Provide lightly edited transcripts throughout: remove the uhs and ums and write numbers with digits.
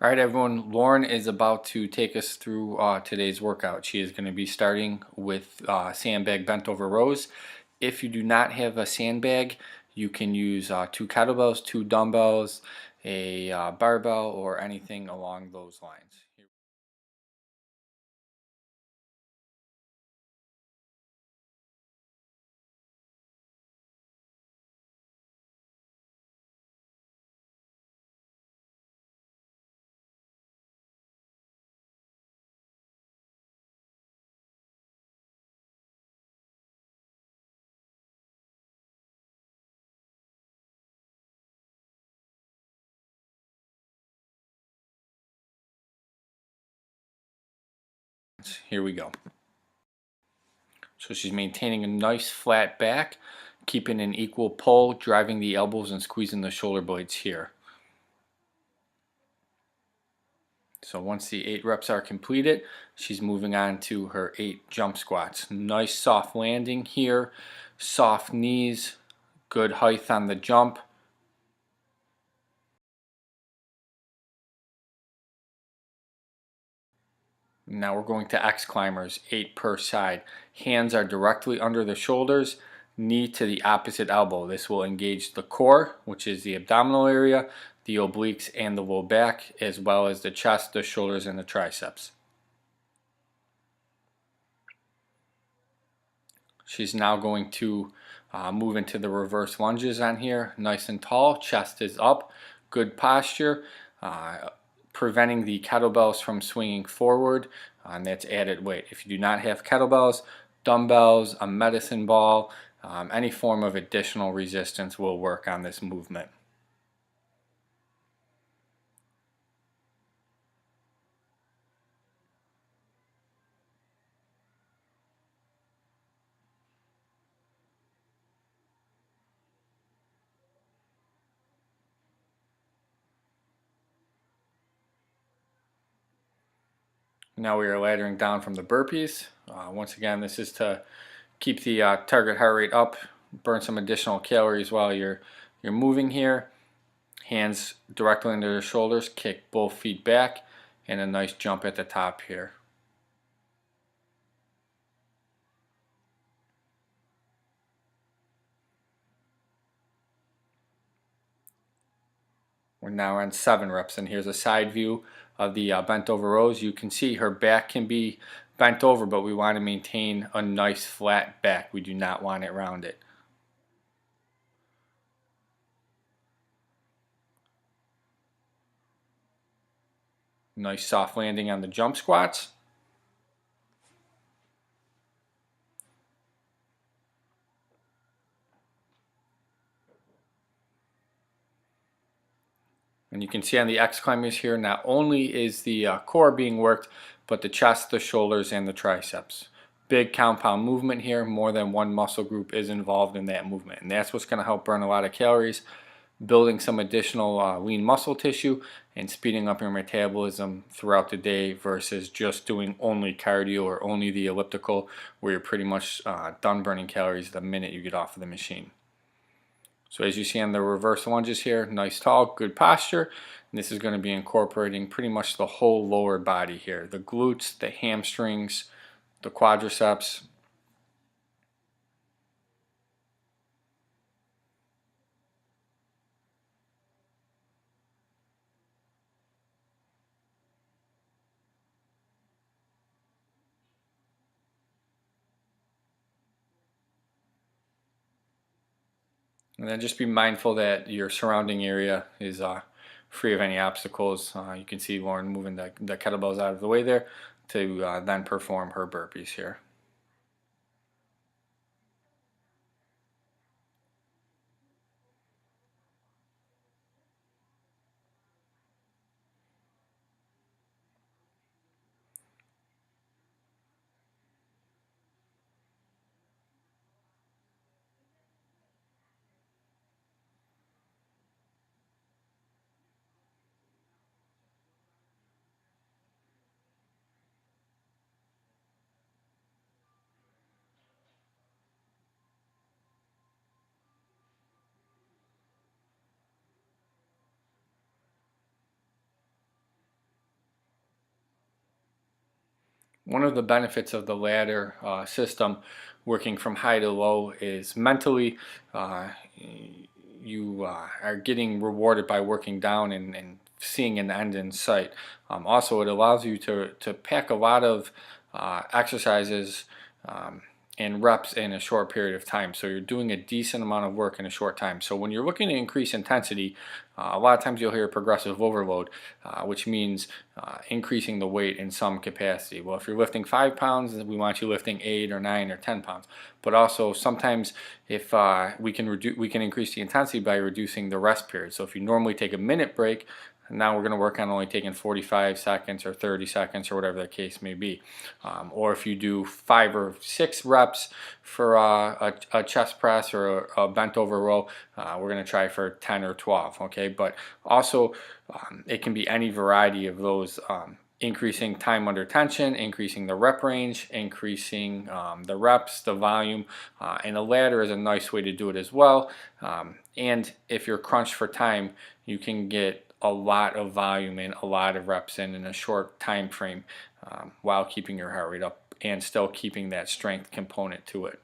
All right, everyone. Lauren is about to take us through today's workout. She is going to be starting with sandbag bent over rows. If you do not have a sandbag, you can use 2 kettlebells, 2 dumbbells, a barbell, or anything along those lines. Here we go. So she's maintaining a nice flat back, keeping an equal pull, driving the elbows and squeezing the shoulder blades here. So once the 8 reps are completed, she's moving on to her 8 jump squats. Nice soft landing here, soft knees, good height on the jump. Now we're going to X climbers, 8 per side. Hands are directly under the shoulders, knee to the opposite elbow. This will engage the core, which is the abdominal area, the obliques, and the low back, as well as the chest, the shoulders, and the triceps. She's now going to move into the reverse lunges on here. Nice and tall, chest is up, good posture, preventing the kettlebells from swinging forward, and that's added weight. If you do not have kettlebells, dumbbells, a medicine ball, any form of additional resistance will work on this movement. Now we are laddering down from the burpees. Once again, this is to keep the target heart rate up, burn some additional calories while you're moving here. Hands directly under the shoulders, kick both feet back, and a nice jump at the top here. We're now on 7 reps, and here's a side view of the bent over rows. You can see her back can be bent over, but we want to maintain a nice flat back. We do not want it rounded. Nice soft landing on the jump squats. And you can see on the X climbers here, not only is the core being worked, but the chest, the shoulders, and the triceps. Big compound movement here. More than one muscle group is involved in that movement. And that's what's going to help burn a lot of calories, building some additional lean muscle tissue, and speeding up your metabolism throughout the day versus just doing only cardio or only the elliptical, where you're pretty much done burning calories the minute you get off of the machine. So as you see on the reverse lunges here, nice tall, good posture. And this is going to be incorporating pretty much the whole lower body here. The glutes, the hamstrings, the quadriceps. And then just be mindful that your surrounding area is free of any obstacles. You can see Lauren moving the kettlebells out of the way there to then perform her burpees here. One of the benefits of the ladder system working from high to low is mentally you are getting rewarded by working down and seeing an end in sight. Also, it allows you to pack a lot of exercises and reps in a short period of time. So you're doing a decent amount of work in a short time. So when you're looking to increase intensity, a lot of times you'll hear progressive overload, which means increasing the weight in some capacity. Well, if you're lifting 5 pounds, we want you lifting 8 or 9 or 10 pounds. But also sometimes if we can increase the intensity by reducing the rest period. So if you normally take a minute break, now we're going to work on only taking 45 seconds or 30 seconds or whatever the case may be. Or if you do 5 or 6 reps for a chest press or a bent over row, we're going to try for 10 or 12. Okay, but also it can be any variety of those. Increasing time under tension, increasing the rep range, increasing the reps, the volume, and a ladder is a nice way to do it as well. And if you're crunched for time, you can get a lot of volume and a lot of reps in a short time frame while keeping your heart rate up and still keeping that strength component to it.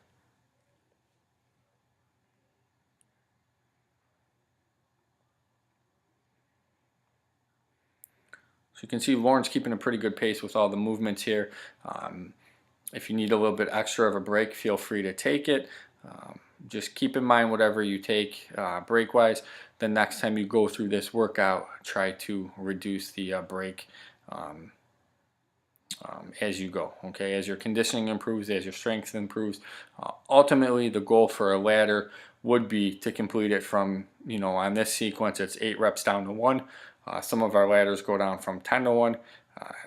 So you can see Lauren's keeping a pretty good pace with all the movements here. If you need a little bit extra of a break, feel free to take it. Just keep in mind whatever you take break wise, the next time you go through this workout, try to reduce the break as you go. Okay, as your conditioning improves, as your strength improves. Ultimately, the goal for a ladder would be to complete it from, on this sequence, it's 8 reps down to 1. Some of our ladders go down from 10 to 1.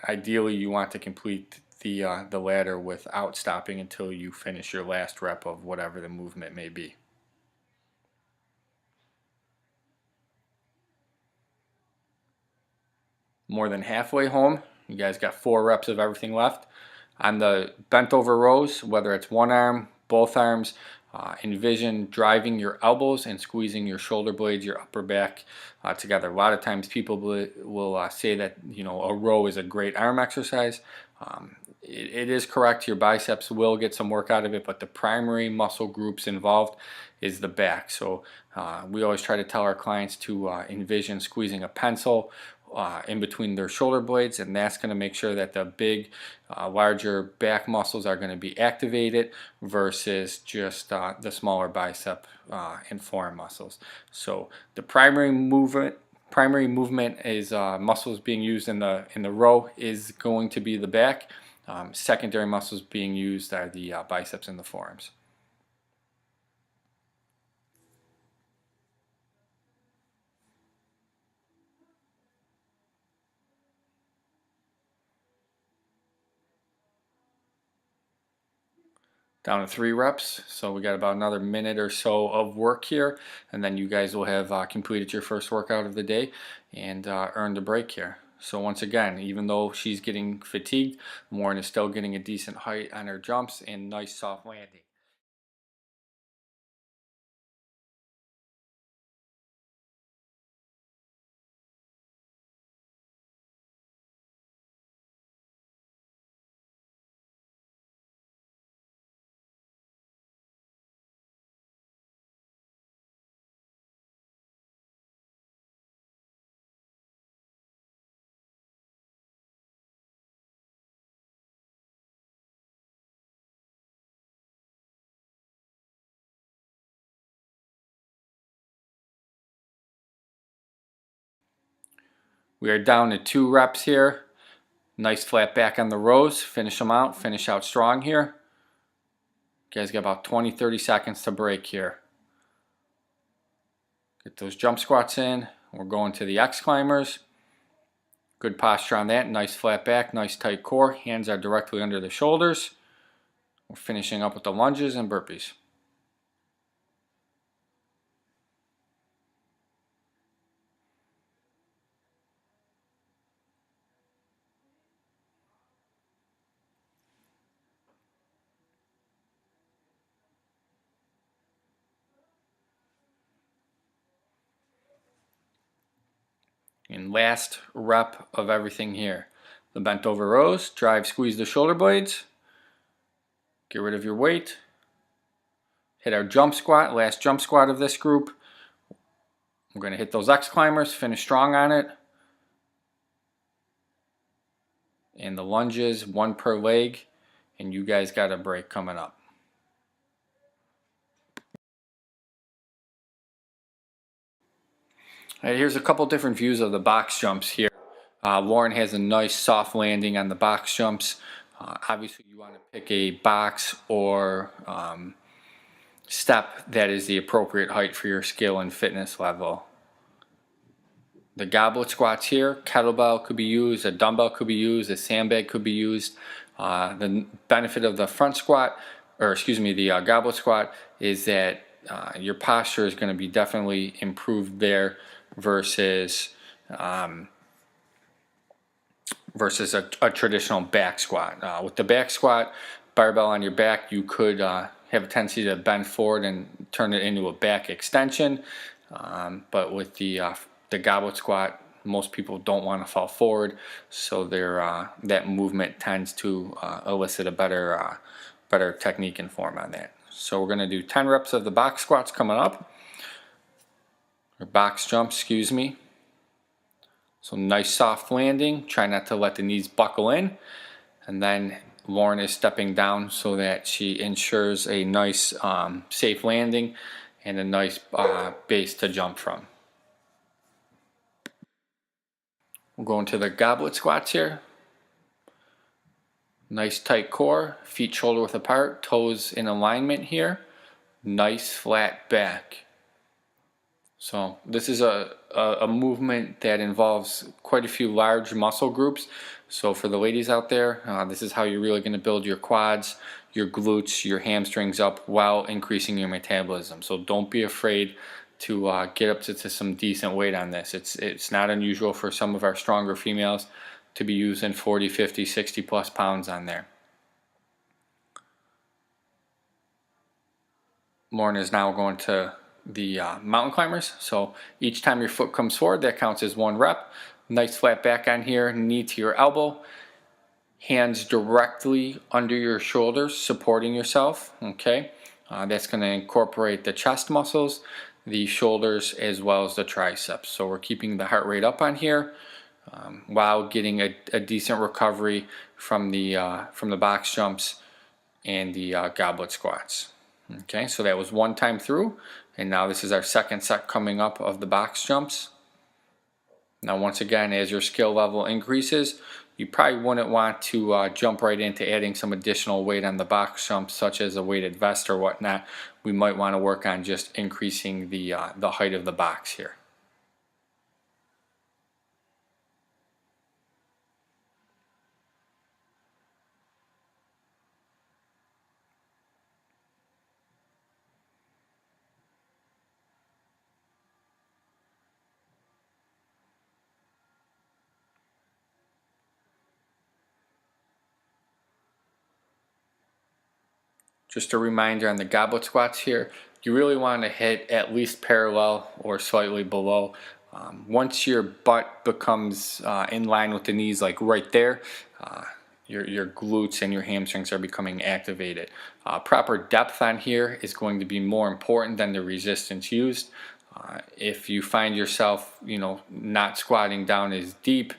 Ideally, you want to complete the ladder without stopping until you finish your last rep of whatever the movement may be. More than halfway home. You guys got 4 reps of everything left. On the bent over rows, whether it's one arm, both arms, envision driving your elbows and squeezing your shoulder blades, your upper back together. A lot of times people will say that a row is a great arm exercise. It is correct, your biceps will get some work out of it, but the primary muscle groups involved is the back. So we always try to tell our clients to envision squeezing a pencil in between their shoulder blades, and that's going to make sure that the big larger back muscles are going to be activated versus just the smaller bicep and forearm muscles. So the primary movement is muscles being used in the row is going to be the back. Secondary muscles being used are the biceps and the forearms. Down to 3 reps, so we got about another minute or so of work here, and then you guys will have completed your first workout of the day and earned a break here. So once again, even though she's getting fatigued, Lauren is still getting a decent height on her jumps and nice soft landing. We are down to 2 reps here. Nice flat back on the rows. Finish them out. Finish out strong here. You guys got about 20-30 seconds to break here. Get those jump squats in. We're going to the X climbers. Good posture on that. Nice flat back, nice tight core. Hands are directly under the shoulders. We're finishing up with the lunges and burpees. And last rep of everything here. the bent over rows. Drive, squeeze the shoulder blades. Get rid of your weight. Hit our jump squat, last jump squat of this group. We're going to hit those X climbers, finish strong on it. And the lunges, 1 per leg, and you guys got a break coming up. All right, here's a couple different views of the box jumps here. Lauren has a nice soft landing on the box jumps. Obviously you want to pick a box or step that is the appropriate height for your skill and fitness level. The goblet squats here, kettlebell could be used, a dumbbell could be used, a sandbag could be used. The benefit of the front squat, or excuse me, the goblet squat, is that your posture is going to be definitely improved there versus a traditional back squat. With the back squat, barbell on your back, you could have a tendency to bend forward and turn it into a back extension. But with the goblet squat, most people don't want to fall forward, so that movement tends to elicit a better technique and form on that. So we're going to do 10 reps of the box squats coming up, or box jumps, excuse me. So nice soft landing, try not to let the knees buckle in, and then Lauren is stepping down so that she ensures a nice safe landing and a nice base to jump from. We'll go into the goblet squats here. Nice tight core, feet shoulder width apart, toes in alignment here. Nice flat back. So this is a movement that involves quite a few large muscle groups. So for the ladies out there, this is how you're really going to build your quads, your glutes, your hamstrings up while increasing your metabolism. So don't be afraid to get up to some decent weight on this. It's not unusual for some of our stronger females to be using 40, 50, 60 plus pounds on there. Lauren is now going to the mountain climbers. So each time your foot comes forward, that counts as 1 rep. Nice flat back on here, knee to your elbow, hands directly under your shoulders, supporting yourself. Okay, that's going to incorporate the chest muscles, the shoulders, as well as the triceps. So we're keeping the heart rate up on here while getting a decent recovery from the box jumps and the goblet squats. Okay, so that was 1 time through, and now this is our 2nd set coming up of the box jumps. Now once again, as your skill level increases, you probably wouldn't want to jump right into adding some additional weight on the box jumps, such as a weighted vest or whatnot. We might want to work on just increasing the height of the box here. Just a reminder on the goblet squats here, you really want to hit at least parallel or slightly below. Once your butt becomes in line with the knees, like right there, your glutes and your hamstrings are becoming activated. Proper depth on here is going to be more important than the resistance used. If you find yourself, not squatting down as deep,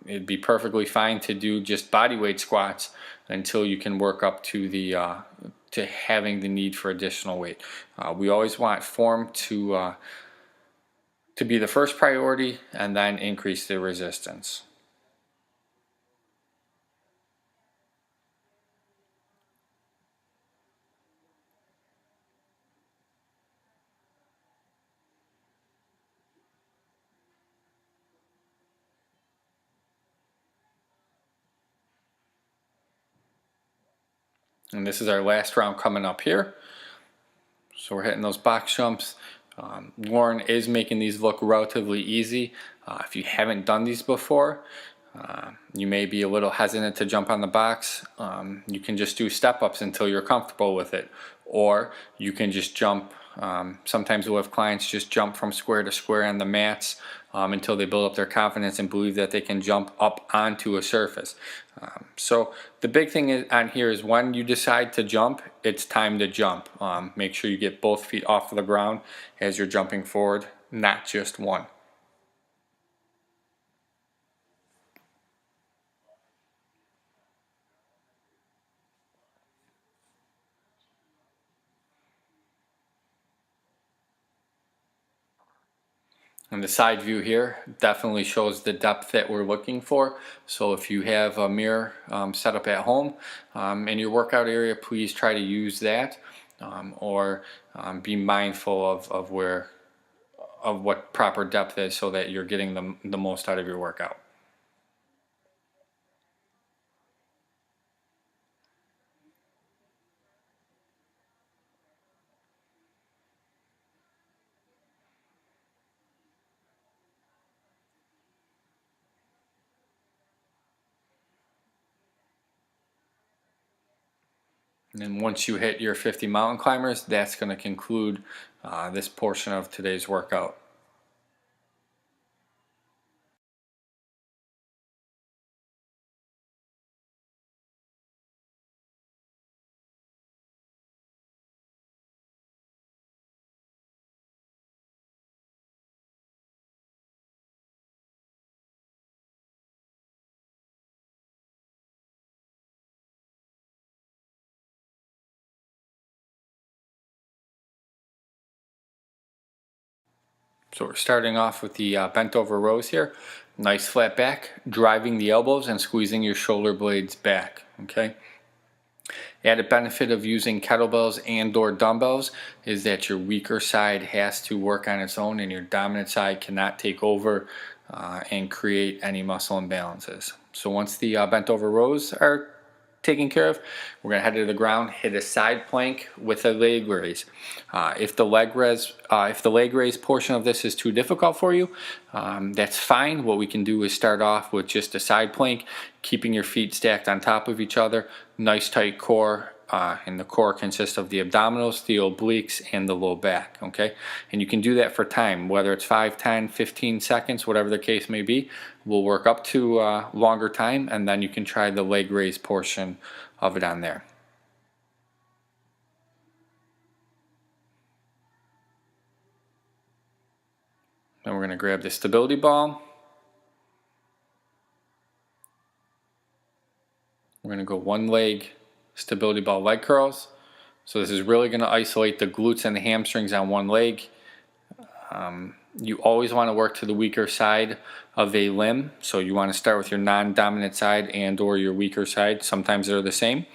it'd be perfectly fine to do just body weight squats until you can work up to to having the need for additional weight. We always want form to be the first priority, and then increase the resistance. And this is our last round coming up here. So we're hitting those box jumps. Lauren is making these look relatively easy. If you haven't done these before, you may be a little hesitant to jump on the box. You can just do step-ups until you're comfortable with it. Or you can just jump Sometimes we'll have clients just jump from square to square on the mats until they build up their confidence and believe that they can jump up onto a surface. So the big thing on here is when you decide to jump, it's time to jump. Make sure you get both feet off of the ground as you're jumping forward, not just one. And the side view here definitely shows the depth that we're looking for. So if you have a mirror set up at home in your workout area, please try to use that, or be mindful of what proper depth is so that you're getting the most out of your workout. And then once you hit your 50 mountain climbers, that's going to conclude this portion of today's workout. So we're starting off with the bent over rows here. Nice flat back, driving the elbows and squeezing your shoulder blades back, okay? Added benefit of using kettlebells and or dumbbells is that your weaker side has to work on its own and your dominant side cannot take over and create any muscle imbalances. So once the bent over rows are taken care of, we're going to head to the ground, hit a side plank with a leg raise. If the leg raise portion of this is too difficult for you, that's fine. What we can do is start off with just a side plank, keeping your feet stacked on top of each other, nice tight core. And the core consists of the abdominals, the obliques, and the low back, okay? And you can do that for time, whether it's 5, 10, 15 seconds, whatever the case may be. We'll work up to longer time, and then you can try the leg raise portion of it on there. Then we're going to grab the stability ball. We're going to go one leg stability ball leg curls. So this is really going to isolate the glutes and the hamstrings on one leg. You always want to work to the weaker side of a limb. So you want to start with your non-dominant side and or your weaker side. Sometimes they're the same.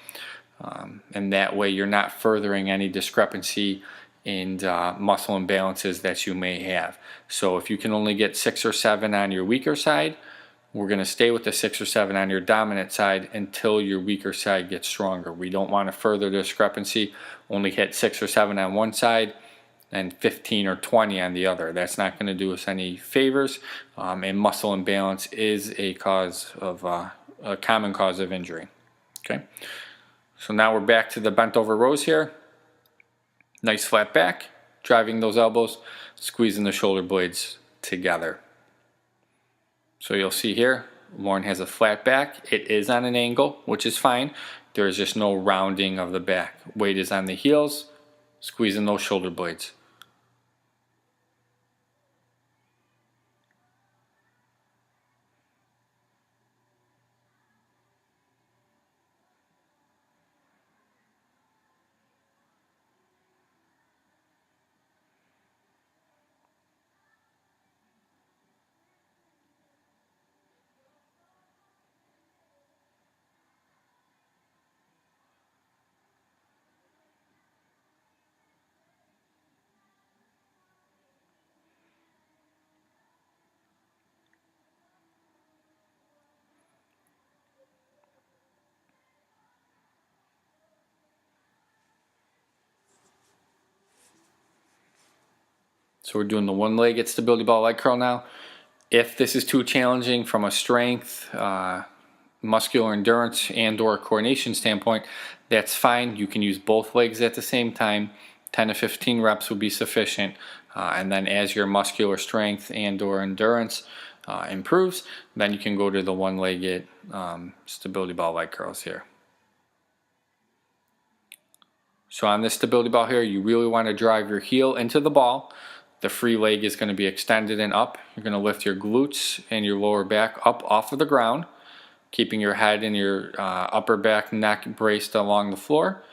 And that way you're not furthering any discrepancy in muscle imbalances that you may have. So if you can only get 6 or 7 on your weaker side, we're going to stay with the 6 or 7 on your dominant side until your weaker side gets stronger. We don't want to further discrepancy, only hit 6 or 7 on one side and 15 or 20 on the other. That's not going to do us any favors, and muscle imbalance is a common cause of injury. Okay, so now we're back to the bent over rows here. Nice flat back, driving those elbows, squeezing the shoulder blades together. So you'll see here, Lauren has a flat back. It is on an angle, which is fine. There is just no rounding of the back. Weight is on the heels, squeezing those shoulder blades. So we're doing the one-legged stability ball leg curl now. If this is too challenging from a strength, muscular endurance, and or coordination standpoint, that's fine. You can use both legs at the same time. 10 to 15 reps will be sufficient, and then as your muscular strength and or endurance improves, then you can go to the one-legged stability ball leg curls here. So on this stability ball here, you really want to drive your heel into the ball. The free leg is going to be extended and up. You're going to lift your glutes and your lower back up off of the ground, keeping your head and your upper back neck braced along the floor,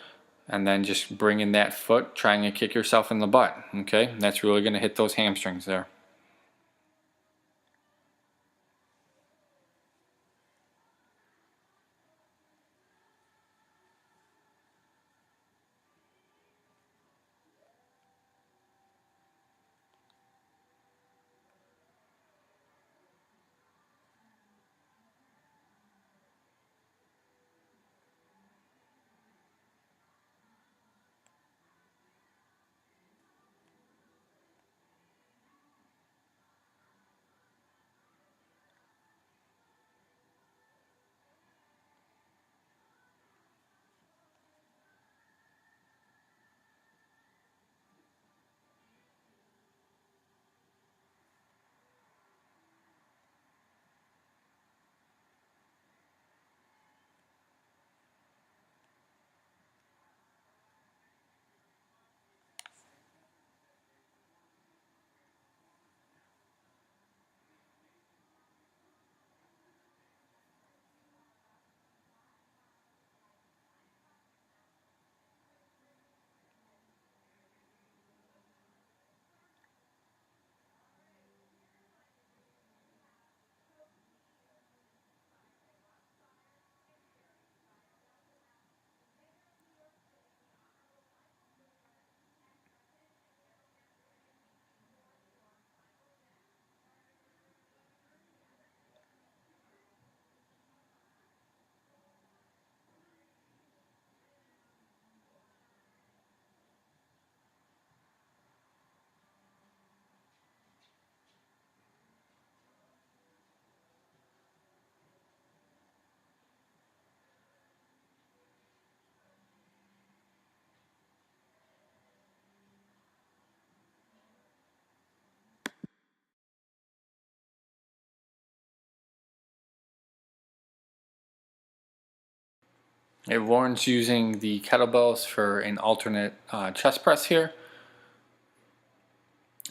and then just bringing that foot, trying to kick yourself in the butt. Okay, and that's really going to hit those hamstrings there. It warrants using the kettlebells for an alternate chest press here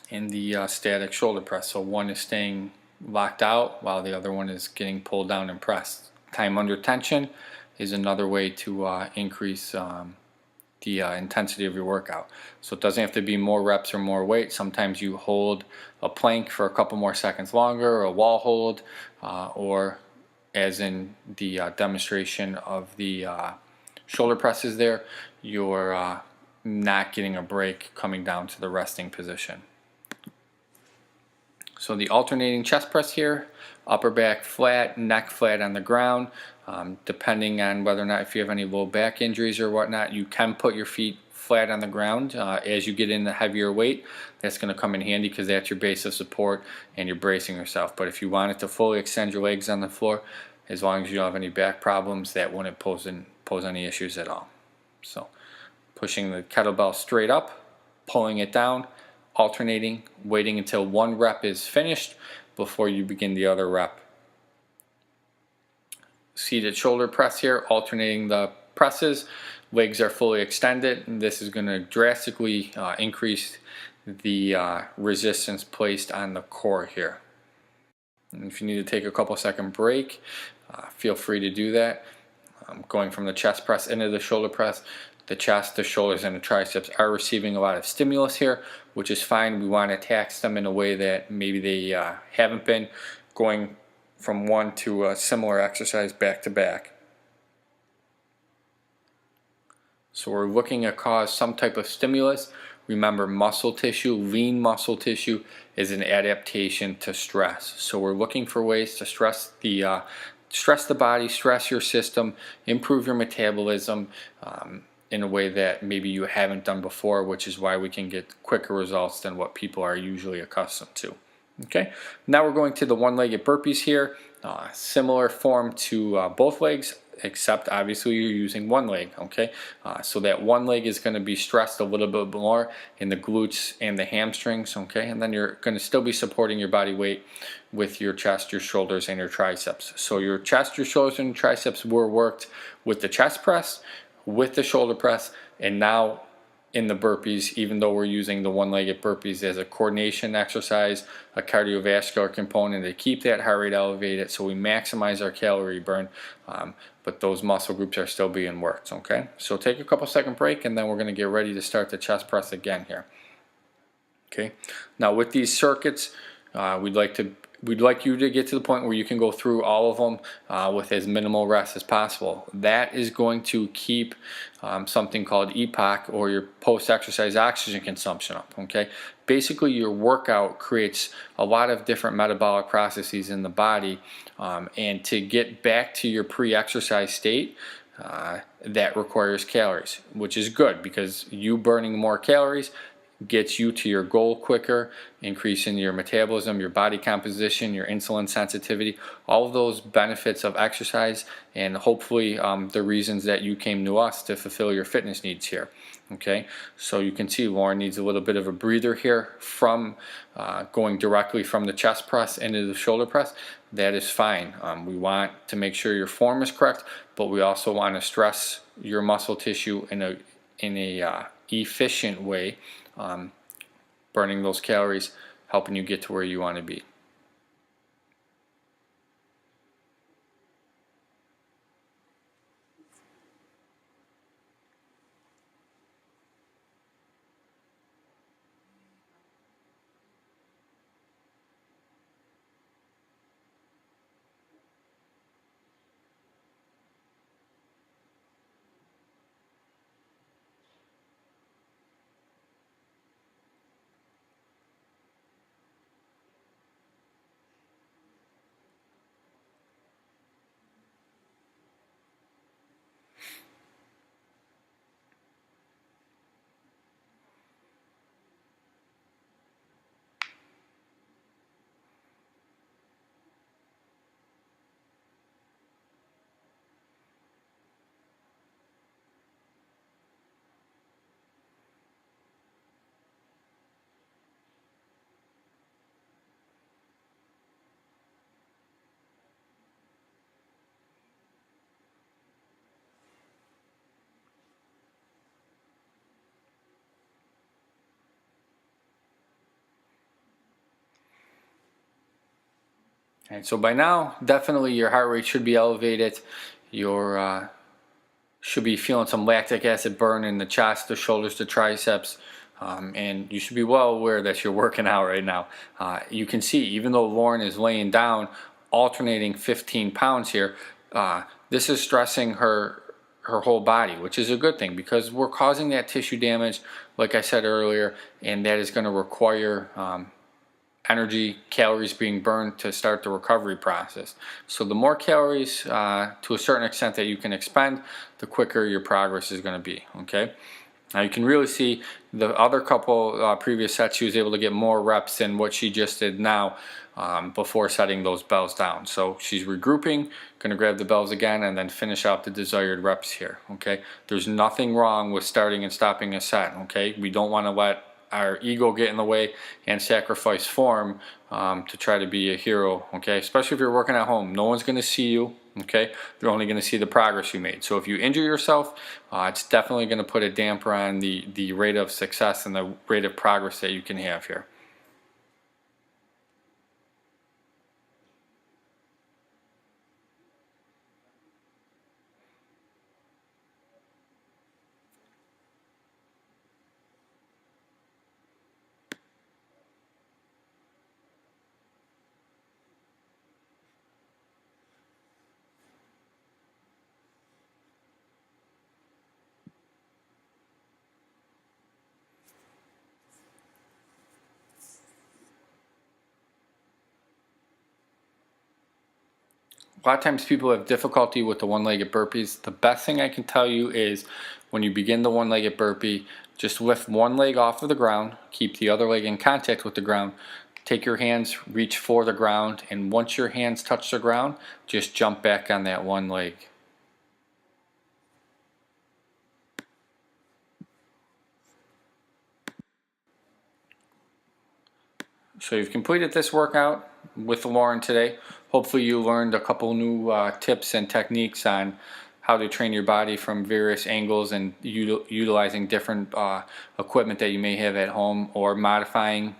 and the static shoulder press. So one is staying locked out while the other one is getting pulled down and pressed. Time under tension is another way to increase the intensity of your workout. So it doesn't have to be more reps or more weight. Sometimes you hold a plank for a couple more seconds longer, or a wall hold, or as in the demonstration of the shoulder presses there, you're not getting a break coming down to the resting position. So the alternating chest press here, upper back flat, neck flat on the ground. Depending on whether or not if you have any low back injuries or whatnot, you can put your feet flat on the ground as you get in the heavier weight. That's going to come in handy because that's your base of support and you're bracing yourself. But if you wanted to fully extend your legs on the floor, as long as you don't have any back problems, that wouldn't pose any issues at all. So pushing the kettlebell straight up, pulling it down, alternating, waiting until one rep is finished before you begin the other rep. Seated shoulder press here, alternating the presses. Legs are fully extended, and this is going to drastically increase the resistance placed on the core here. And if you need to take a couple second break, feel free to do that. Going from the chest press into the shoulder press, the chest, the shoulders, and the triceps are receiving a lot of stimulus here, which is fine. We want to tax them in a way that maybe they haven't been, going from one to a similar exercise back to back. So we're looking to cause some type of stimulus. Remember, muscle tissue, lean muscle tissue, is an adaptation to stress. So we're looking for ways to stress the body, stress your system, improve your metabolism in a way that maybe you haven't done before, which is why we can get quicker results than what people are usually accustomed to. Okay, now we're going to the one-legged burpees here. Similar form to both legs, except obviously you're using one leg, okay? So that one leg is going to be stressed a little bit more in the glutes and the hamstrings, okay? And then you're going to still be supporting your body weight with your chest, your shoulders, and your triceps. So your chest, your shoulders, and your triceps were worked with the chest press, with the shoulder press, and now in the burpees, even though we're using the one-legged burpees as a coordination exercise, a cardiovascular component to keep that heart rate elevated so we maximize our calorie burn, but those muscle groups are still being worked, okay? So take a couple second break and then we're going to get ready to start the chest press again here. Okay, now with these circuits, we'd like you to get to the point where you can go through all of them with as minimal rest as possible. That is going to keep something called EPOC, or your post-exercise oxygen consumption, up. Okay, basically your workout creates a lot of different metabolic processes in the body, and to get back to your pre-exercise state, that requires calories, which is good because you burning more calories gets you to your goal quicker, increasing your metabolism, your body composition, your insulin sensitivity, all of those benefits of exercise, and hopefully the reasons that you came to us to fulfill your fitness needs here. Okay, so you can see Lauren needs a little bit of a breather here from going directly from the chest press into the shoulder press. That is fine. We want to make sure your form is correct, but we also want to stress your muscle tissue in a efficient way, burning those calories, helping you get to where you want to be. And so by now, definitely your heart rate should be elevated. Your should be feeling some lactic acid burn in the chest, the shoulders, the triceps, and you should be well aware that you're working out right now. You can see, even though Lauren is laying down, alternating 15 pounds here, this is stressing her whole body, which is a good thing because we're causing that tissue damage, like I said earlier, and that is going to require energy, calories being burned to start the recovery process. So the more calories to a certain extent that you can expend, the quicker your progress is going to be, okay? Now you can really see the other couple previous sets, she was able to get more reps than what she just did now before setting those bells down. So she's regrouping, going to grab the bells again and then finish out the desired reps here, okay? There's nothing wrong with starting and stopping a set, okay? We don't want to let our ego get in the way and sacrifice form to try to be a hero, okay? Especially if you're working at home. No one's going to see you, okay? They're only going to see the progress you made. So if you injure yourself, it's definitely going to put a damper on the rate of success and the rate of progress that you can have here. A lot of times people have difficulty with the one-legged burpees. The best thing I can tell you is when you begin the one-legged burpee, just lift one leg off of the ground, keep the other leg in contact with the ground, take your hands, reach for the ground, and once your hands touch the ground, just jump back on that one leg. So you've completed this workout with Lauren today. Hopefully you learned a couple new tips and techniques on how to train your body from various angles and utilizing different equipment that you may have at home, or modifying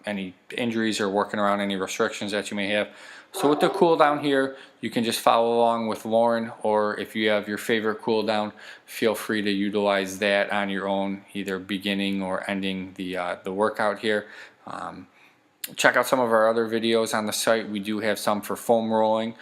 any injuries or working around any restrictions that you may have. So with the cool down here, you can just follow along with Lauren, or if you have your favorite cool down, feel free to utilize that on your own, either beginning or ending the workout here. Check out some of our other videos on the site. We do have some for foam rolling.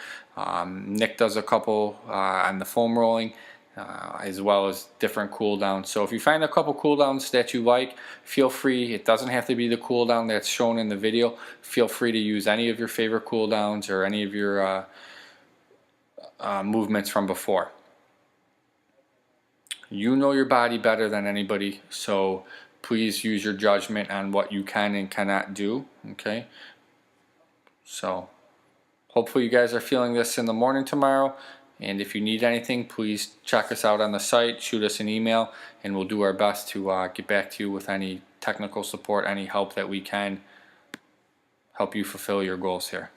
Nick does a couple on the foam rolling, as well as different cool downs. So if you find a couple cool downs that you like, feel free. It doesn't have to be the cool down that's shown in the video. Feel free to use any of your favorite cool downs or any of your movements from before. You know your body better than anybody, so please use your judgment on what you can and cannot do. Okay, so hopefully you guys are feeling this in the morning tomorrow, and if you need anything, please check us out on the site, shoot us an email, and we'll do our best to get back to you with any technical support, any help that we can help you fulfill your goals here.